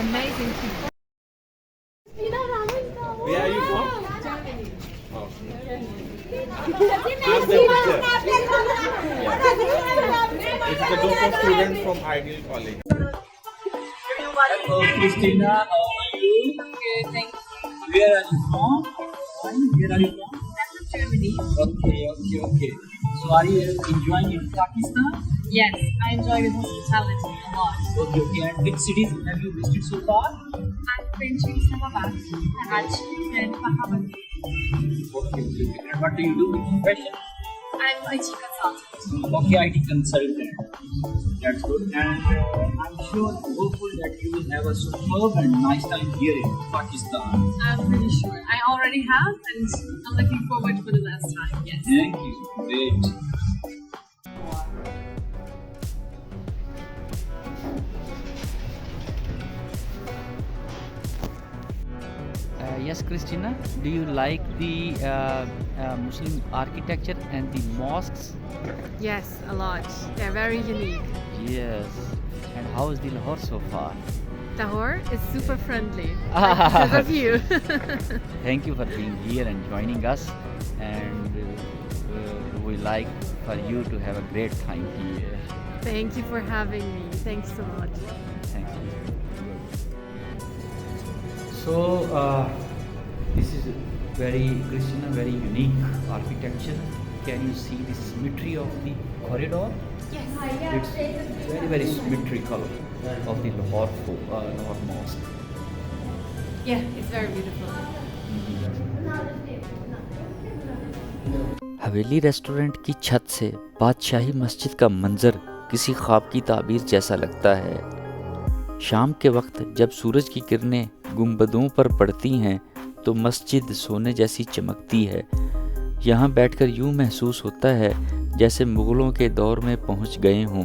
amazing people. Where are you from? Germany. Oh. I'm the teacher. It's the group of students from Ideal College. Hello, Christina. How are you? Good, thank you. Where are you from? Where are you from? I'm from Germany. Okay. So, are you enjoying in Pakistan? Yes, I enjoy the hospitality a lot. Okay. And which cities have you visited so far? I've been to Islamabad, Karachi, and Fahabad. Okay. And what do you do with profession? I'm IT consultant. Okay, IT consultant. That's good. And I'm sure, hopeful that you will have a superb and nice time here in Pakistan. I'm pretty sure. I already have, and I'm looking forward for the last time. Yes. Thank you. Great. Yes, Christina, do you like the Muslim architecture and the mosques? Yes, a lot. They're very unique. Yes. And how is the Lahore so far? Lahore is super friendly. Because of you. Thank you for being here and joining us. And we like for you to have a great time here. Thank you for having me. Thanks so much. Thank you. So, this is very, Christina, very unique architecture. Can you see the symmetry of the corridor? Yes. It's very, very symmetrical of the Lahore Mosque. Yeah, it's very beautiful. Haveli restaurant की छत से बादशाही मस्जिद का मंजर किसी ख्वाब की ताबीर जैसा लगता है। शाम के वक्त जब सूरज की किरणें गुंबदों पर पड़ती हैं तो मस्जिद सोने जैसी चमकती है। यहाँ बैठकर यूँ महसूस होता है जैसे मुग़लों के दौर में पहुँच गए हों।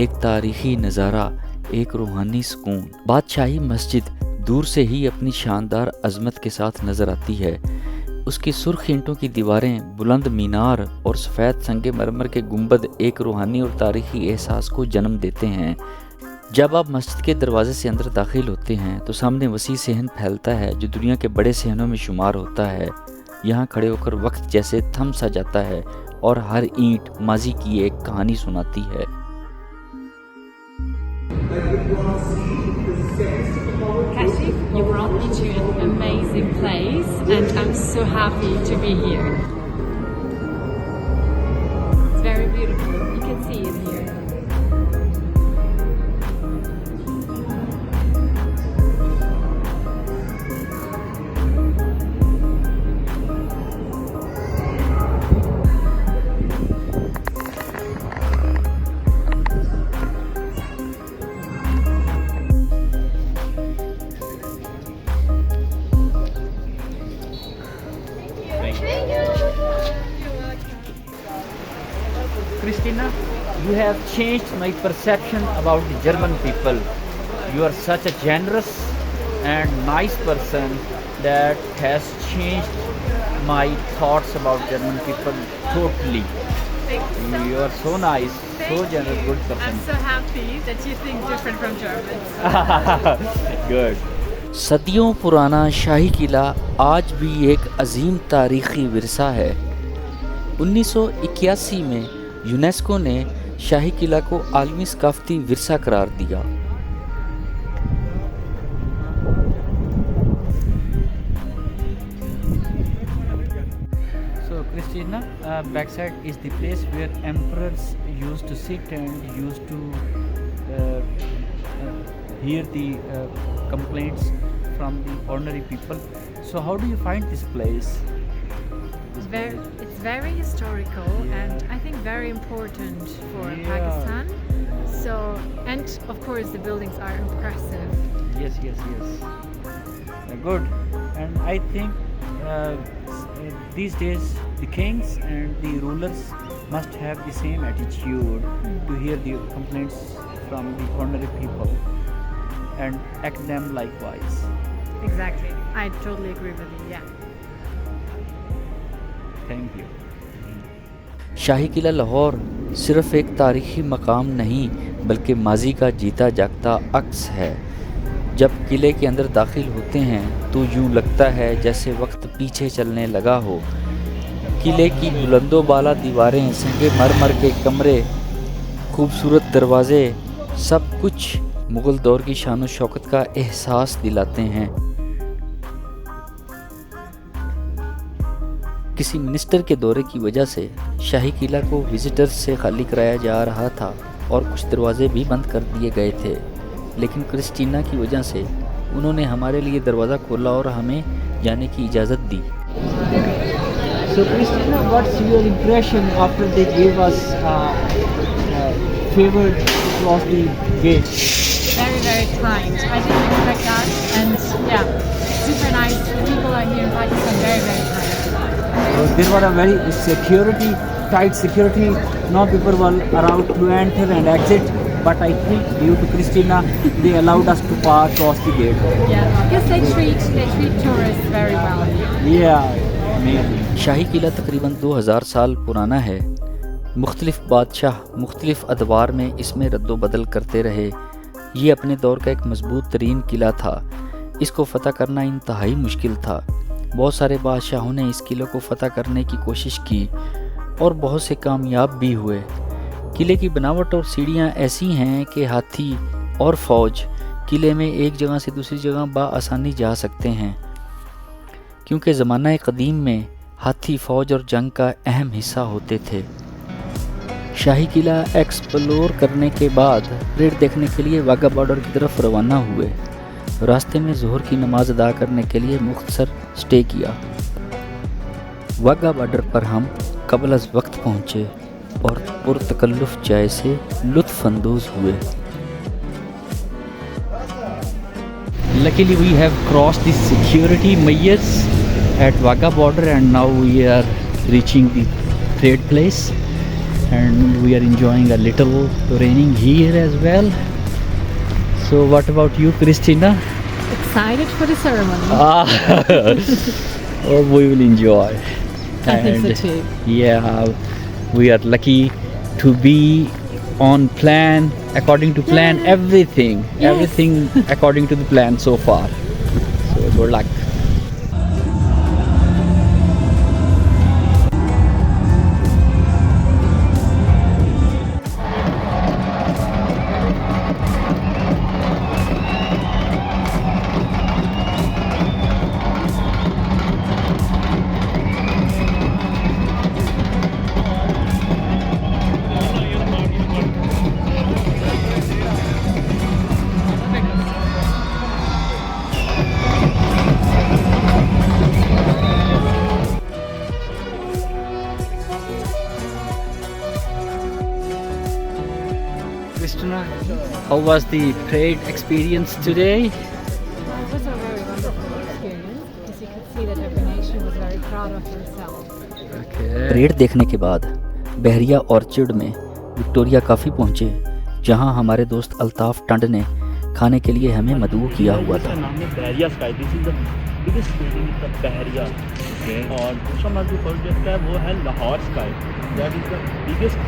एक तारीख़ी नज़ारा, एक रूहानी सुकून। बादशाही मस्जिद दूर से ही अपनी शानदार अज़मत के साथ नज़र आती है। उसकी सुर्ख ईंटों की दीवारें, बुलंद मीनार और सफ़ेद संगे मरमर के गुंबद एक रूहानी और तारीख़ी एहसास को जन्म देते हैं। जब आप मस्जिद के दरवाजे से अंदर दाखिल होते हैं तो सामने वसी सहन फैलता है जो दुनिया के बड़े सहनों में शुमार होता है। यहाँ खड़े होकर वक्त जैसे थम सा जाता है और हर ईंट माजी की एक कहानी सुनाती है। Kashi, you brought me to an amazing place and I'm so happy to be here. It's very beautiful. You can see it here. Christina, you have changed my perception about the German people. You are such a generous and nice person that has changed my thoughts about German people totally. You are so nice, so generous, good person. I'm so happy that you think different from Germans. Good. सदियों पुराना शाही किला आज भी एक अजीम तारीख़ी विरसा है। 1981 में UNESCO ने शाही किला को आलमी सकाफ़ती विरसा करार दिया। So Christina, backside is the place where emperors used to sit and used to hear the complaints from the ordinary people. So how do you find this place? It's very historical and I think very important for Pakistan. So, and of course the buildings are impressive. Yes. Good. And I think these days the kings and the rulers must have the same attitude to hear the complaints from the ordinary people and act them likewise. Exactly. I totally agree with you. Yeah. Thank you. Shahi Qila Lahore सिर्फ़ एक तारीख़ी मकाम नहीं बल्कि माजी का जीता जागता अक्स है। जब किले के अंदर दाखिल होते हैं तो यूं लगता है जैसे वक्त पीछे चलने लगा हो। किले की बुलंदो बाला दीवारें, संगमरमर के कमरे, खूबसूरत दरवाजे, सब कुछ मुग़ल दौर की शान व शौकत का एहसास दिलाते हैं। किसी मिनिस्टर के दौरे की वजह से शाही किला को विजिटर्स से खाली कराया जा रहा था और कुछ दरवाजे भी बंद कर दिए गए थे, लेकिन क्रिस्टीना की वजह से उन्होंने हमारे लिए दरवाज़ा खोला और हमें जाने की इजाज़त दी। So Christina, what's your impression after they gave us favor to cross the gate? Very, very kind. I didn't expect that, and yeah, super nice. The people are here in Pakistan very, very kind. So there were a very tight security. No people were allowed to enter and exit. But I think due to Christina, they allowed us to cross the gate. Yeah, because they treat tourists very well. Yeah, amazing. शाही किला तकरीबन 2000 साल पुराना है। मुख्तलिफ बादशाह मुख्तलिफ अदवार में इसमें रद्दोबदल करते रहे। ये अपने दौर का एक मजबूत तरीन किला था। इसको फ़तह करना इंतहाई मुश्किल था। बहुत सारे बादशाहों ने इस किले को फ़तह करने की कोशिश की और बहुत से कामयाब भी हुए। किले की बनावट और सीढ़ियाँ ऐसी हैं कि हाथी और फ़ौज किले में एक जगह से दूसरी जगह बआसानी जा सकते हैं, क्योंकि ज़माना कदीम में हाथी फ़ौज और जंग का अहम हिस्सा होते थे। शाही किला एक्सप्लोर करने के बाद परेड देखने के लिए वाघा बॉर्डर की तरफ रवाना हुए। रास्ते में ज़ोहर की नमाज़ अदा करने के लिए मुख्तसर स्टे किया। वाघा बॉर्डर पर हम कबल अज़ वक्त पहुँचे और पुरतकल्लुफ़ चाय से लुत्फ़ अंदोज़ हुए। Luckily we have crossed the security measures at Wagah border and now we are reaching the parade place and we are enjoying a little raining here as well. So what about you, Christina? Excited for the ceremony. Oh, we will enjoy. I think so too. Yeah, we are lucky to be on plan, according to plan, Yeah. everything according to the plan so far. So good luck. Christina, how was the parade experience today? Well, it was a very wonderful experience because you could see that every nation was very proud of themselves. Okay. Parade देखने के बाद बहरिया orchid में Victoria काफ़ी पहुँचे, जहाँ हमारे दोस्त Altaf turned ने खाने के लिए हमें मदऊ किया हुआ था। नाम है Bahria sky. This is the biggest building in the Bahria. और दूसरा हमारा जो प्रोजेक्ट है वो है Lahore sky. That is the biggest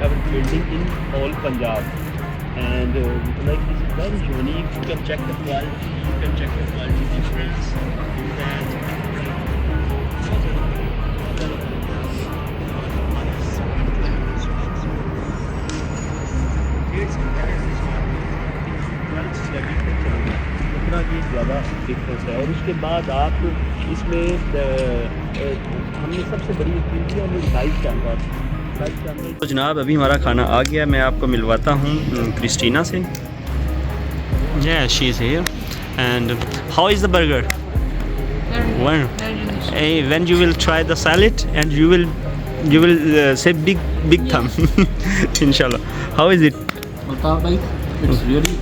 ever building in all Punjab and like this is very unique. You can check the quality, you can check the quality difference उतना ही ज़्यादा डिफरेंस है। और उसके बाद आप इसमें हमने सबसे बड़ी चीज़ है हमें लाइव कैमरा। तो जनाब अभी हमारा खाना आ गया। मैं आपको मिलवाता हूँ क्रिस्टीना से। Yeah, she is here. And how is the burger? When when you will try the salad and you will say big thumb. Inshallah. How is it? It's really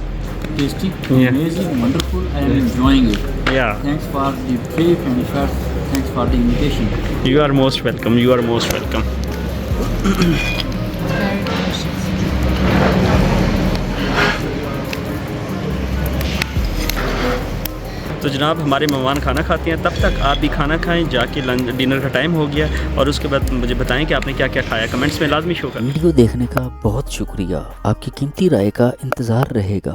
tasty, Yeah. amazing, wonderful. I am enjoying it. Yeah. Thanks for the faith and first, thanks for the invitation. You are most welcome. You are most welcome. Very delicious. तो जनाब हमारे मेहमान खाना खाते हैं, तब तक आप भी खाना खाएं। जाके लंच डिनर का टाइम हो गया और उसके बाद मुझे बताएं कि आपने क्या क्या खाया। कमेंट्स में लाजमी शो करें। वीडियो देखने का बहुत शुक्रिया। आपकी कीमती राय का इंतज़ार रहेगा।